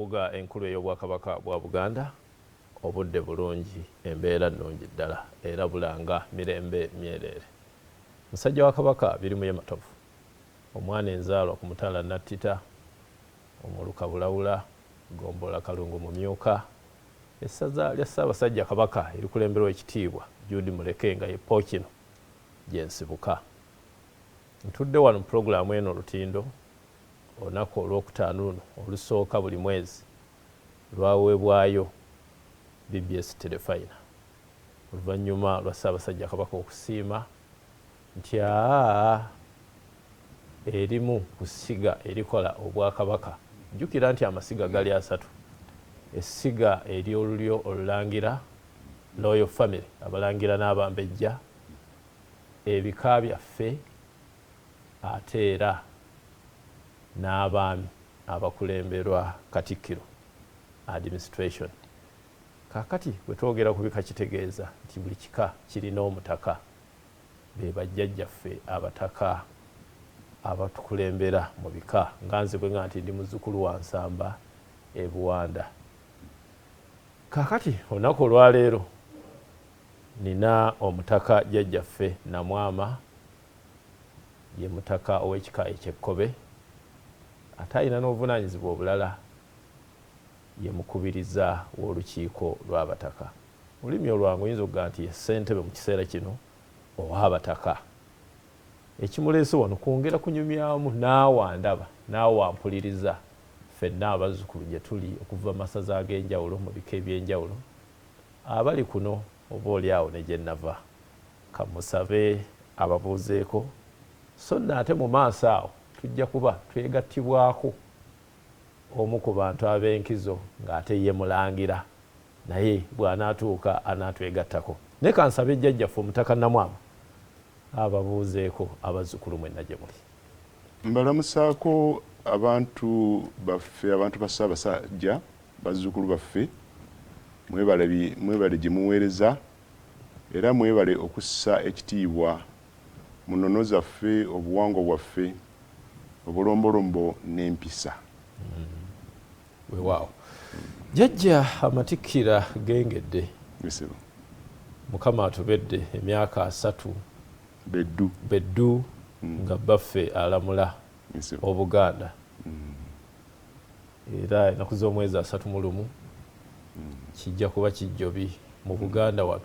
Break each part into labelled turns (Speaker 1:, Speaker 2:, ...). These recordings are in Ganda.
Speaker 1: Buga enkulu ey'Obwakabaka bwa Buganda obudde bulungi embeera nnungi ddala era bulanga mirembe myerere. Musajja wa Kabaka birimu ye matovu. Omwana enzaalwa ku Mutala Nattita, Omuluka Bulawula, Gombola Kalungu Mumyuka. Essaza lya Ssaabasajja Kabaka erikulemberwa ekitiibwa Judy Mulekenga ye Pookino gye nsibuka. Ntudde wano mu pulogulaamu eno Lutindo olunaku olwokutaano luno olusooka buli mwezi lwaweebwayo BBS Terefayina oluvannyuma lwa Ssaabasajja Kabaka okusiima nti erimu ku ssiga erikola Obwakabaka. Jjukira nti amasiga gali asatu. Essiga ery'olulyo olulangira Royal Family, abalangira n'abambejja, ebika byaffe ate era n'abaami abakulemberwa Katikkiro administration. Kaakati bwe twogera ku bika kitegeeza nti buli kika kirina omutaka, be bajjajjaffe abataka abatukulembera mu bika. Nga nze bwe nga nti ndi muzzukulu wa Nsamba e Buwanda. Kaakati olunaku olwaleero nina omutaka jjajjaffe Namwama, ye mutaka ow'ekika eky'Ekkobe, ate alina n'obuvunaanyizibwa obulala, ye mukubiriza w'olukiiko lw'Abataka. Olulimi olwangu oyinza okugaa nti ye ssentebe mu kiseera kino ow'Abataka. Ekimuleese wano kwongera kunyumyamu naawe ndaba naawe wampuliriza ffenna abazzukulu gye tuli okuva masaza ag'enjawulo mu bika eby'enjawulo abali kuno oba oli awo ne gye nnava, kamusabe ababuuzeeko, so nno ate mu maaso awo tujja kuba twegattibwako omu ku bantu ab'enkizo ng'ate ye mulangira, naye bw'anaatuuka anaatwegattako. Ne kansabe jjajjaffe Omutaka Namwama ababuuzeeko abazzukulu mwenna gye muli.
Speaker 2: Mbalamusaako abantu baffe, abantu ba Ssaabasajja, bazzukulu baffe, mwebale gye muweereza era mwebale okussa ekitiibwa mu nnono zaffe, obuwangwa bwaffe, obulombolombo n'empisa.
Speaker 1: Weewaawo. Jjajja amatikkira gengedde. Mukama atubedde emyaka 3 beddu nga baffe alamula Obuganda. Era ennaku z'omwezi 31 kijja kuba kijjobi mu Buganda wano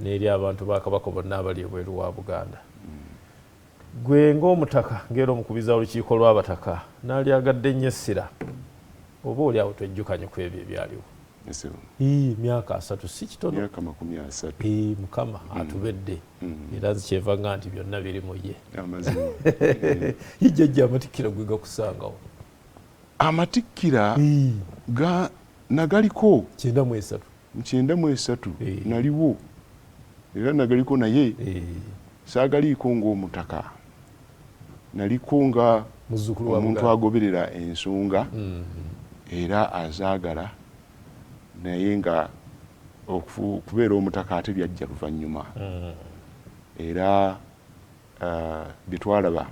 Speaker 1: n'eri abantu ba Kabaka bonna abali ebweru wa Buganda. Gwe ng'omutaka ng'era omukubiza olukiiko lw'Abataka n'alyagadde nnyo essira oba oli awo twejjukanye ku ebyo ebyaliwo. Myaka 3 si kitono.
Speaker 2: Myaka 30.
Speaker 1: Mukama atubedde era nzikyeva nga nti byonna biri mu ye. Jjajja amatikkira gwe gakusangawo.
Speaker 2: Amatikkira nagaliko
Speaker 1: 93
Speaker 2: naliwo era nagaliko naye saagaliiko ng'omutaka, naliko nga omuntu agoberera ensonga era azaagala, naye nga okubeera omutaka ate byajja luvannyuma. Era bye twalaba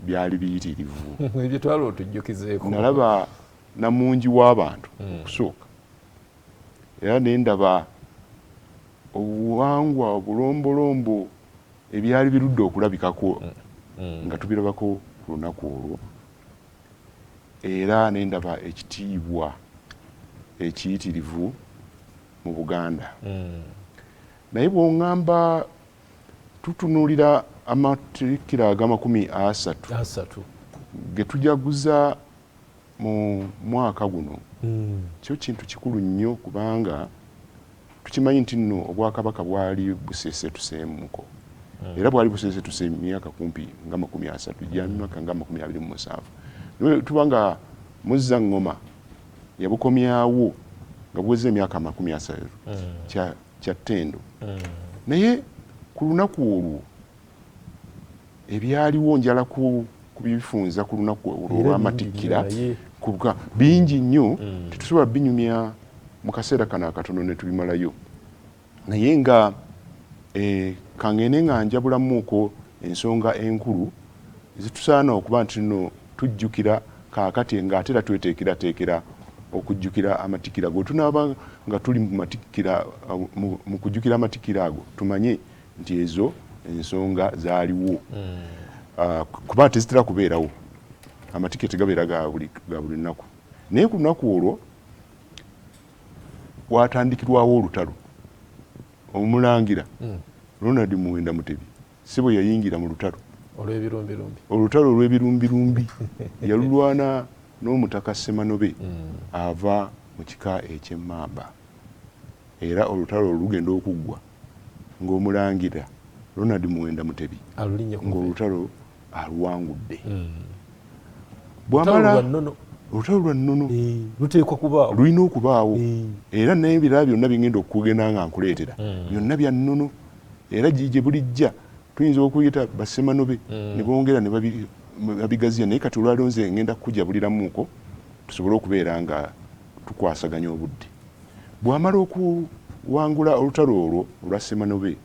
Speaker 2: byali biyitirivu.
Speaker 1: Ebyo twala otujjukizeeko.
Speaker 2: Nalaba namungi w'abantu okusooka, era ne ndaba obuwangwa obulombolombo ebyali birudde okulabikako nga tubirabako ku lunaku olwo, era ne ndaba ekitiibwa ekiyitirivu mu Buganda. Naye bw'oŋŋamba tutunuulira amatikkira aga 30 ge tujaguza mu mwaka guno, kyo kintu kikulu nnyo kubanga tukimanyi nti nno Obwakabaka bwali buseesetuseemuko era bwali buseesetuse emyaka kumpi nga 30 gya myaka nga 27. Tuba nga Muzza Ngoma yabukomyawo nga buweze emyaka 30 kya ttendo. Naye ku lunaku olwo ebyaliwo njala kubifunza ku lunaku olw'amatikkira kuba bingi nnyo tetusobola binyumya mu kaseera kano akatono ne tubimalayo. Naye nga kangende nga njabulamuuko ensonga enkulu ezitusaana okuba nti nno tujjukira kaakati ng'ate era tweteekerateekera okujjukira amatikira ago. Tunaaba nga tuli mu matikira mu kujjukira amatikira ago tumanye nti ezo ensonga zaaliwo kuba tezitera kubeerawo, amatikira tegabeera ga buli nnaku. Naye ku lunaku olwo watandikirwawo olutalo. Omulangira Ronald Muwenda Mutebi Ssebo yayingira mu lutalo olutalo olw'ebirumbi yalulwana n'omutaka Semanobe ava mu kika eky'Emmamba, era olutalo olugenda okuggwa ng'omulangira Ronald Muwenda Mutebi ng'olutalo aluwangudde. Bwamala olutalo lwa nnono lulina okubaawo, era n'ebirala byonna bigenda okugenda nga nkuleetera byonna bya nnono, era gye bulijja tuyinza okuyita Basemanobe ne bongera ne babigaziya, naye kati olwaliwo nze ngenda kujabuliramuuko tusobole okubeera nga tukwasaganya obudde. Bw'amala okuwangula olutalo olwo olwa Semanobe,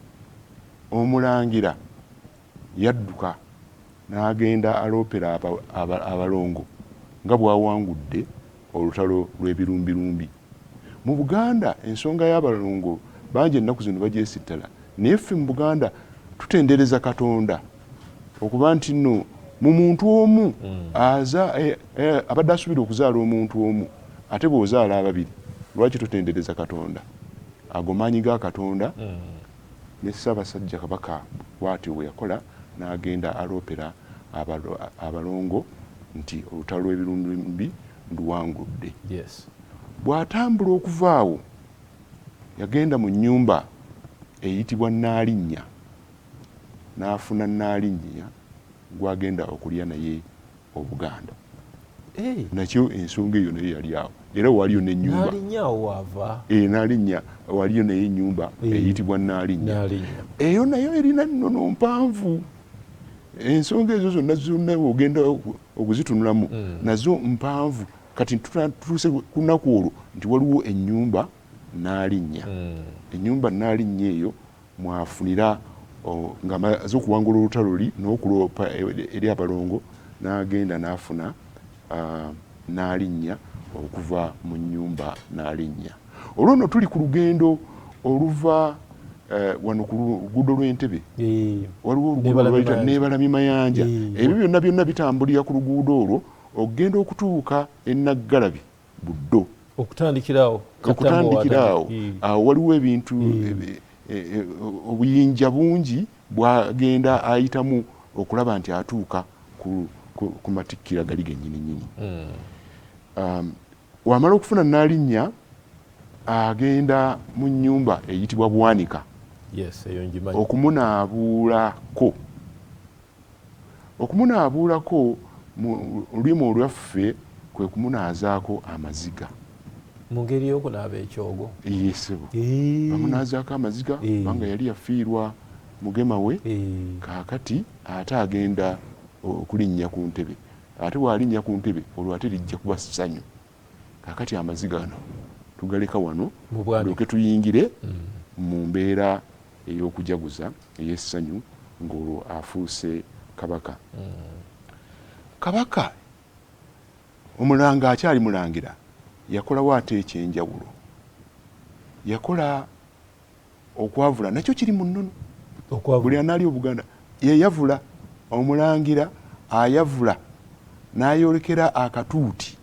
Speaker 2: omulangira yadduka n'agenda aloopera abalongo nga bw'awangudde olutalo lw'ebirumbi. Mu Buganda ensonga y'abalongo bangi ennaku zino bagyesittala, naye ffe mu Buganda tutendereza Katonda okuba nti nno mu muntu omu abadde asuubira okuzaala omuntu omu ate bw'ozaala ababiri. Lwaki tutendereza Katonda? Ago maanyi ga Katonda. Ne Ssaabasajja Kabaka bw'atyo bwe yakola, n'agenda aloopera abalongo nti olutalo lw'ebirumbi nduwangudde. Bw'atambula okuvaawo yagenda mu nnyumba eyitibwa Nnaalinnya, n'afuna Nnaalinnya gwagenda okulya naye Obuganda. Nakyo ensonga eyo naye yali awo, era waliyo n'ennyumba Nnaalinnya waliyo naye ennyumba eyitibwa Nnaalinnya. Eyo nayo erina nnono mpanvu. Ensonga ezo zonna ogenda okuzitunulamu nazo mpanvu. Kati tutuuse ku lunaku olwo nti waliwo ennyumba Nnaalinnya. Ennyumba Nnaalinnya eyo mwafunira nga amaze okuwangula olutalo n'okuloopa eri abalongo, n'agenda n'afuna Nnaalinnya okuva mu nnyumba Nnaalinnya. Olwo nno tuli ku lugendo oluva wano ku luguudo lw'Entebbe, waliwo oluguudo lw'ayita Neebalamye Mayanja. Ebyo byonna bitambulira ku luguudo olwo okugenda okutuuka e Naggalabi Buddo. Okutandikira awo waliwo ebintu obuyinja bungi bwagenda ayitamu okulaba nti atuuka ku matikkira gali gennyini. Wamala okufuna Nnaalinnya agenda mu nnyumba eyitibwa Bwanika okumunaabuulako mu lulimi olwaffe kwe kumunaazaako amaziga.
Speaker 1: Mu ngeri y'okunaaba ekyogo.
Speaker 2: Yesebo bamunaazaako amaziga kubanga yali yafiirwa mugema we, kaakati ate agenda okulinnya ku ntebe. Ate bw'alinnya ku ntebe olwo ate lijja kuba ssanyu. Kaakati amaziga gano tugaleka wano tulyoke tuyingire mu mbeera ey'okujaguza ey'essanyu ng'olwo afuuse kabaka. Kabaka omulanga akyali mulangira yakolawo ate ekyenjawulo. Yakola okwavula, nakyo kiri mu nnono. Buli anaali Obuganda yeyavula. Omulangira ayavula n'ayolekera akatuuti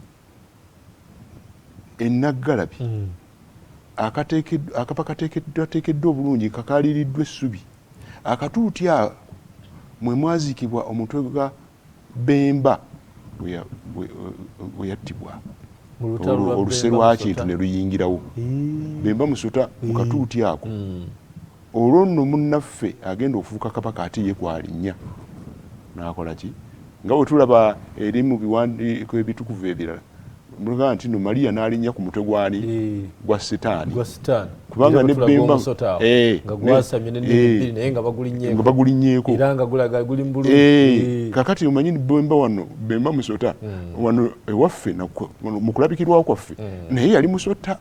Speaker 2: e Naggalabi akapa kateekeddwa obulungi kakaaliriddwa essubi. Akatuuti awo mwe mwaziikibwa omutwe gwa Bemba bwe yattibwa. Oluse lwa kintu ne luyingirawo. Bemba Musota mu katuuti ako. Olwo nno munnaffe agenda okufuuka kabaka ate ye kwalinnya. N'akola ki? Nga bwe tulaba eri mu biwandiiko ebitukuvu ebirala mulugamba nti no Maria n'alinnya ku mutwe gwani gwa Setaani. Kubanga ne Bemba
Speaker 1: nga gwasamye n'ennimi naye nga
Speaker 2: bagulinnyeeko
Speaker 1: era nga gulaga guli mu bulungi.
Speaker 2: Kakati omanyi Bemba wano, Bemba Musota wano ewaffe mu kulabikirwawo kwaffe naye yali Musota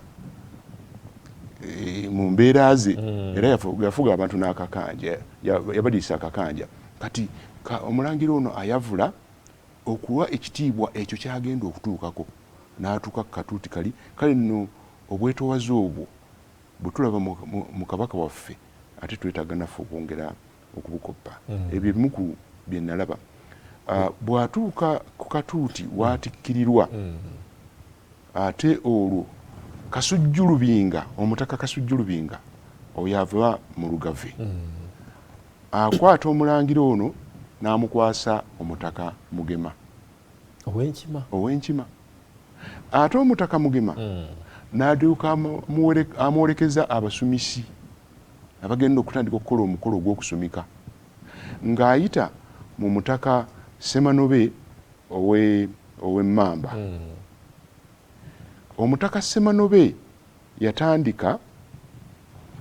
Speaker 2: mu mbeera ze, era yafuga abantu n'akakanja, yabaliisa akakanja. Kati omulangira ono ayavula okuwa ekitiibwa ekyo kyagenda okutuukako. n'atuuka ku katuuti kali kale nno obwetoowaze obwo bwe tulaba mu kabaka waffe ate twetaaga naffe okwongera okubukoppa. Ebyo ebimu ku bye nalaba. Bw'atuuka ku katuuti waatikkirirwa ate olwo Kasujjulubinga, omutaka Kasujjulubinga oyo ava mu Lugave akwata omulangira ono n'amukwasa omutaka Mugema ow'Enkima. Ate omutaka Mugema n'adduka amwolekeza abasumisi abagenda okutandika okukola omukolo gw'okusumika ng'ayita mu mutaka Semanobe ow'Emmamba. Omutaka Semanobe yatandika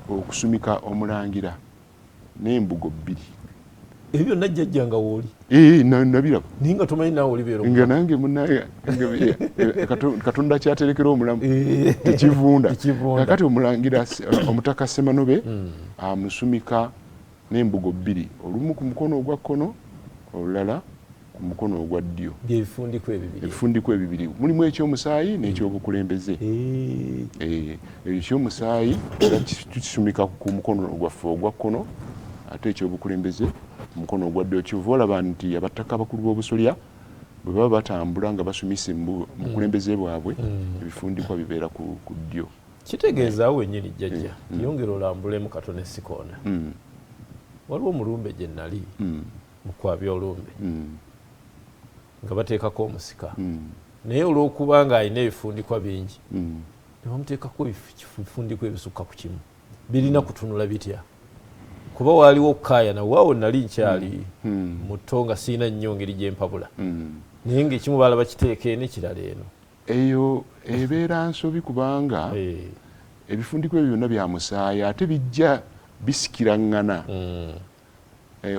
Speaker 2: okusumika omulangira n'embugo 2.
Speaker 1: Ebyo najjajja nga wooli.
Speaker 2: Nabiraba.
Speaker 1: Ninga tomanyi naawe oli beero.
Speaker 2: Nga nange munnaye Katonda kyaterekera omulamu tekivunda. Kakati omulangira omutaka Semanobe amusumika n'embugo 2, olumu ku mukono ogwa kkono olulala ku mukono ogwa ddyo. Ebifundiko ebibiri. Mulimu ekyomusaayi n'ekyobukulembeze. Ekyomusaayi tukisumika ku mukono ogwaffe ogwa kkono ate ekyobukulembeze ku mukono ogwa ddyo. Kiva olaba nti abataka abakulu b'obusolya bwe baba batambula nga basumisa mukulembeze bwabwe ebifundikwa bibeera ku ddyo.
Speaker 1: Kitegeeza awo wennyini jjajja yongera olambulemu katono essikoona. Waliwo omulumbe gye nnali mu kwabya olumbe nga bateekako omusika naye olw'okuba ng'alina ebifundikwa bingi ne bamuteekako ebifundikwa ebisukka ku kimu birina kutunula bitya kuba waaliwo okukaayana waawo nali nkyali muto nga siina nnyo ngeri gye mpabula naye ng'ekimu balaba kiteeka eno ekirala eno.
Speaker 2: Eyo ebeera nsobi kubanga ebifundikwa ebyo byonna bya musaayi ate bijja bisikiraŋŋana.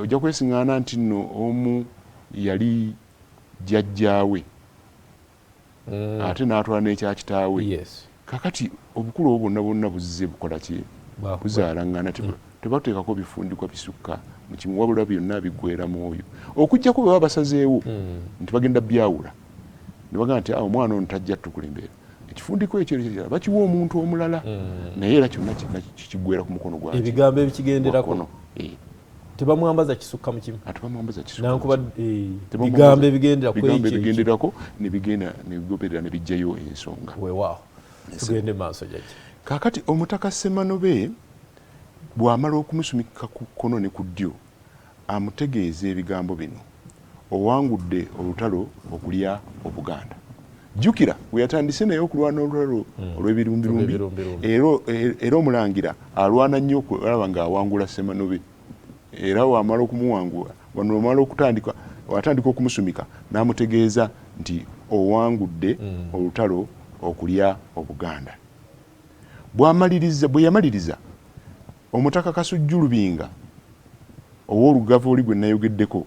Speaker 2: Ojja kwesiŋŋaana nti nno omu yali jjajjaawe ate n'atwala n'ekya kitaawe. Kakati obukulu obwo bwonna bwonna buzze bukola ki? Buzaalaŋŋana. Tebateekako bifundikwa bisukka mu kimu wabula byonna biggweera mu oyo okuggyako bwe baba basazeewo nti bagenda byawula ne bagamba nti omwana ono tajja tukulembera ekifundiko ekyo bakiwa omuntu omulala naye era kyonna kiggweera ku mukono gwaki
Speaker 1: ebigambo ebikigenderako tebamwambaza kisukka mu kimu
Speaker 2: tebamwambaza
Speaker 1: kisukka bigambo
Speaker 2: ebigenderako ne bigenda ne bigoberera ne bijjayo ensonga.
Speaker 1: Weewaawo tugende maaso jjajja.
Speaker 2: Kaakati omutaka Semanobe bw'amala okumusumika ku kkono ne ku ddyo amutegeeza ebigambo bino: owangudde olutalo okulya Obuganda. Jjukira we yatandise naye okulwana olutalo olw'ebirumbi era omulangira alwana nnyo okulaba ng'awangula Semanobe era wamala okumuwangula wano omala watandika okumusumika n'amutegeeza nti owangudde olutalo okulya Obuganda. Bwe yamaliriza omutaka Kasujjulubinga ow'Olugave oli gwe nayogeddeko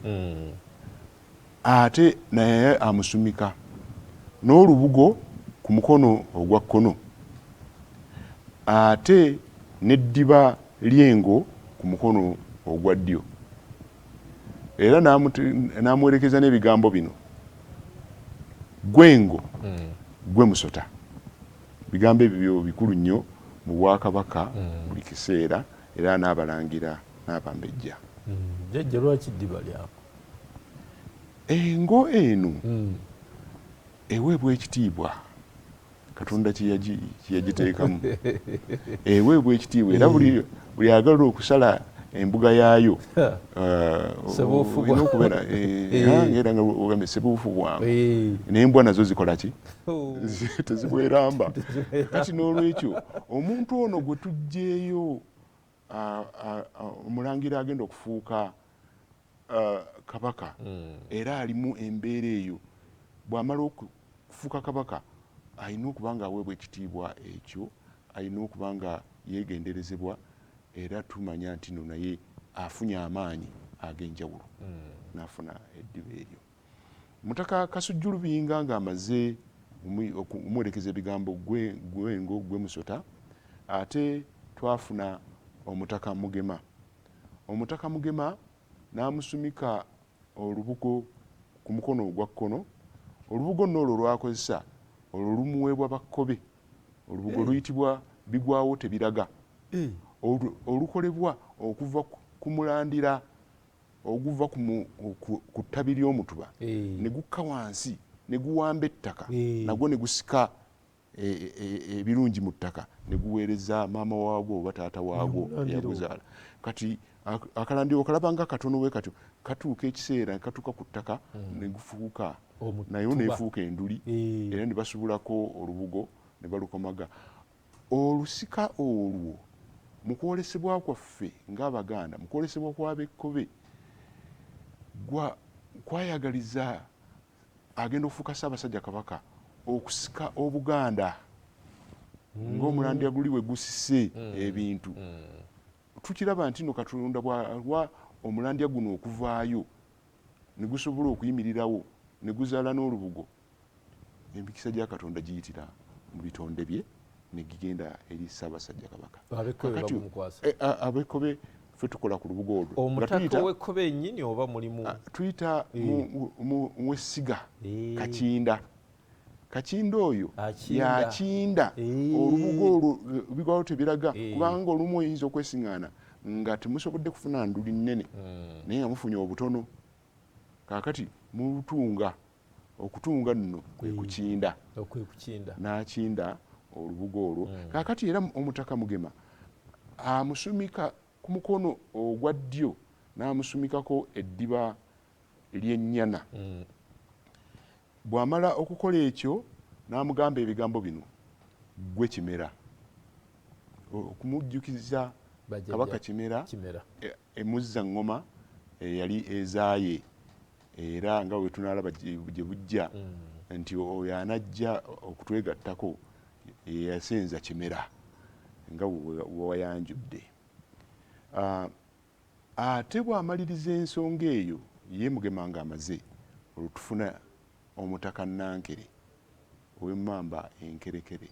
Speaker 2: ate naye amusumika n'olubugo ku mukono ogwa kkono ate n'eddiba ly'engo ku mukono ogwa ddyo era n'amwerekeza n'ebigambo bino: gwengo gwe musota. Bigambo ebyo bikulu nnyo mu Bwakabaka buli kiseera era n'abalangira n'abambejja.
Speaker 1: Jjajja lwaki ddiba lyako?
Speaker 2: Engo eno eweebwa ekitiibwa Katonda kyeyagiteekamu. Eweebwa ekitiibwa era buli agala okusala embuga yaayo olina okubeera era nga ogambe sebuufu bwangu n'embwa nazo zikola ki? Tezibweramba. Kati n'olwekyo omuntu ono gwe tuggyeeyo omulangira agenda okufuuka kabaka era alimu embeera eyo, bw'amala okufuuka kabaka alina okuba nga aweebwa ekitiibwa ekyo, alina okuba nga yeegenderezebwa era tumanya nti no naye afunye amaanyi ag'enjawulo n'afuna eddiba eryo. Mutaka Kasujjulubinga ng'amaze okumuwerekeza ebigambo gwengo gwe musota, ate twafuna omutaka Mugema. Omutaka Mugema n'amusumika olubugo ku mukono ogwa kkono. Olubugo n'olwo lwakozesa olwo lumuweebwa bakkobe olubugo luyitibwa bigwawo tebiraga olukolebwa okuva ku mulandira oguva ku ttabi ly'omutuba ne gukka wansi ne guwamba ettaka nagwo ne gusika ebirungi mu ttaka ne guweereza maama waagwo oba taata waagwo eyaguzaala. Kati akalandiro okalaba nga katono bwe katyo katuuka ekiseera katuuka ku ttaka ne gufuuka nayo neefuuka enduli era ne basubulako olubugo ne balukomaga. Olusika olwo mu kwolesebwa kwaffe ng'Abaganda, mu kwolesebwa kw'abekkobe kwayagaliza agenda okufuuka Ssaabasajja Kabaka okusika Obuganda ng'omulandira guli we gusise ebintu. Tukiraba nti no Katonda bw'alwa omulandira guno okuvaayo ne gusobola okuyimirirawo ne guzaala n'olubugo, emikisa gya Katonda giyitira mu bitonde bye ne gigenda eri Ssaabasajja Kabaka. Abekkobe ffe tukola ku lubugo olwo.
Speaker 1: Omutaka w'ekkobe ennyini oba mulimu? Tuyita
Speaker 2: mu essiga Kakinda. Kakinda oyo yakinda olubugo olwo bigwawo tebiraga kubanga olumu oyinza okwesiŋŋaana nga temusobodde kufuna nduli nnene naye nga mufunye obutono. Kaakati mulutunga okutunga nno kwe kukinda n'akinda olubugo olwo. Kaakati era omutaka Mugema amusumika ku mukono ogwa ddyo n'amusumikako eddiba ly'ennyana. Bw'amala okukola ekyo n'amugamba ebigambo bino, gwe Kimera, okumujjukiza Kabaka Kimera Emuzzaŋŋoma eyali ezaaye era nga bwe tunaalaba gye bujja nti oyo anajja okutwegattako yasenza Kimera nga wewayanjudde. Ate bw'amaliriza ensonga eyo ye Mugema ng'amaze olutufuna omutaka Nankere ow'Emmamba Enkerekere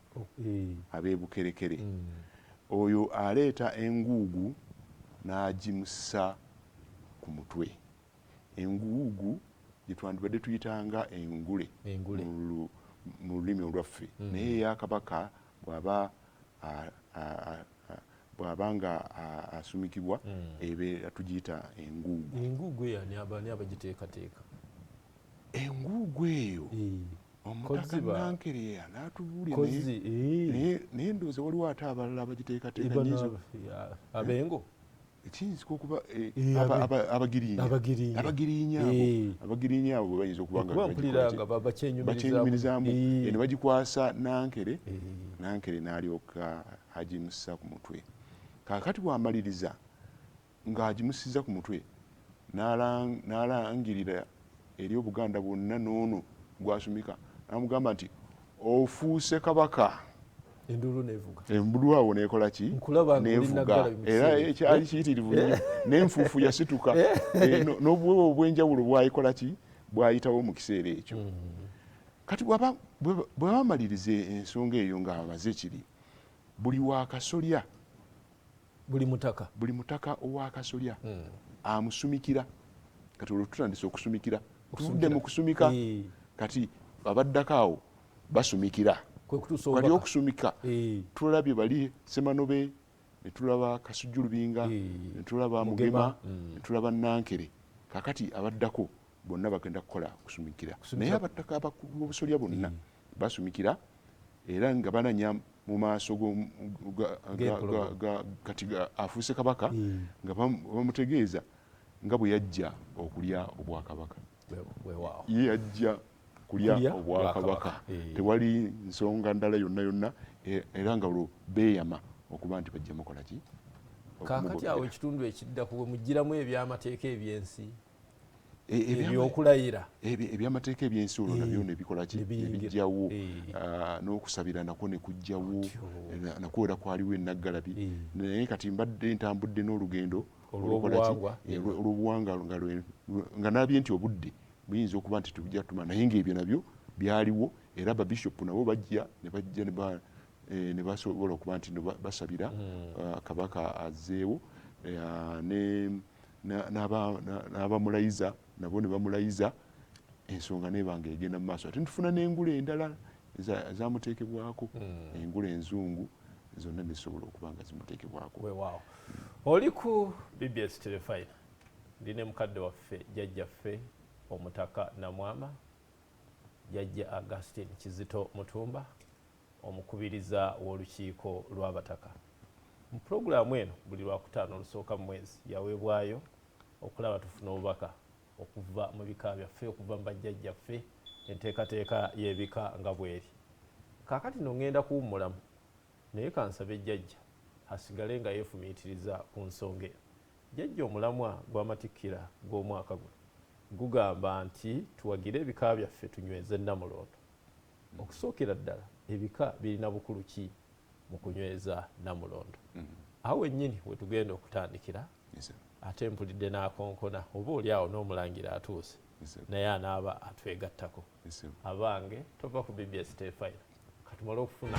Speaker 2: ab'Ebukerekere. Oyo aleeta enguugu n'agimussa ku mutwe. Enguugu gye twandibadde tuyitanga engule mu lulimi olwaffe, naye eya Kabaka bw'aba nga asumikibwa ebeera tugiyita enguugu.
Speaker 1: Enguugu eyo ani abagiteekateeka?
Speaker 2: Enguugu eyo omutaka Nankere n'atubuulira naye ndowooza waliwo ate abalala abagiteekateeka
Speaker 1: abengo
Speaker 2: ekiyinzika okuba abagirinya abo bayinza okuba nga bakyenyumirizaamu ne bagikwasa Nankere n'alyoka agimussa ku mutwe. Kaakati bw'amaliriza ng'agimussiza ku mutwe n'alangirira eri Obuganda bwonna n'ono gwasumika n'amugamba nti ofuuse Kabaka. Embulu awo nekola ki? Nevuga. Era ekyali kiyitirivu nnyo n'enfuufu yasituka n'obuwewe obw'enjawulo bwayikola ki? Bwayitawo mu kiseera ekyo. Kati bwe bamaliriza ensonga eyo ng'amaze kiri, buli wakasolya, buli mutaka owakasolya amusumikira. Kati olwo tutandise okusumikira, tuvudde mu kusumika kati abaddako awo basumikira. Kati okusumika tulabye bali Semanobe, ne tulaba Kasujjulubinga, ne tulaba Mugema, ne tulaba Nankere. Kakati abaddako bonna bagenda kukola kusumikira. Naye abattaka b'obusolya bonna basumikira era nga bananya mu maaso kati afuuse Kabaka nga bamutegeeza nga bwe yajja okulya obwakabaka. Ye yajja kulya obwakabaka, tewali nsonga ndala yonna era nga olwo beeyama okuba nti bajja mukola ki?
Speaker 1: Kaakati awo ekitundu ekiddako bwe mugiramu ebyamateeka ebyensi ebyokulayira,
Speaker 2: ebyamateeka ebyensi olwo nabyo ne bikola ki? Nebijjawo, n'okusabira nako ne kujjawo, nako era kwaliwo ennaggalabi. Naye kati mbadde ntambudde n'olugendo olw'obuwangwa nga nalabye nti obudde buyinza okuba nti tujja tuma, naye ng'ebyo nabyo byaliwo era babishopu nabo bajja ne basobola okuba nti basabira Kabaka azzeewo, n'abamulayiza nabo ne bamulayiza, ensonga nebanga egenda mu maaso. Ate ntufuna n'engule endala zamuteekebwako engule enzungu zonna nezisobola okuba nga zimuteekebwako.
Speaker 1: Weewaawo oli ku BBS Terefayina ndine mukadde waffe jjajjaffe omutaka Namwama jjajja Augustine Kizito Mutumba omukubiriza w'olukiiko lw'Abataka. Mu pulogulaamu eno buli lwakutaano olusooka mu mwezi yaweebwayo okulaba tufuna obubaka okuva mu bika byaffe okuva mu bajjajjaffe enteekateeka y'ebika nga bw'eri. Kaakati no ngenda kuwummulamu naye kansabe jjajja asigale nga yeefumiitiriza ku nsonga eyo. Jjajja omulamwa gw'amatikkira gw'omwaka guno gugamba nti tuwagire ebika byaffe tunyweze Namulondo. Okusookera ddala ebika birina bukulu ki mu kunyweza Namulondo? Awo wennyini we tugenda okutandikira ate mpulidde n'akonkona oba oli awo n'omulangira atuuse naye anaaba atwegattako. Abange tova ku BBS Terefayina katumale okufuna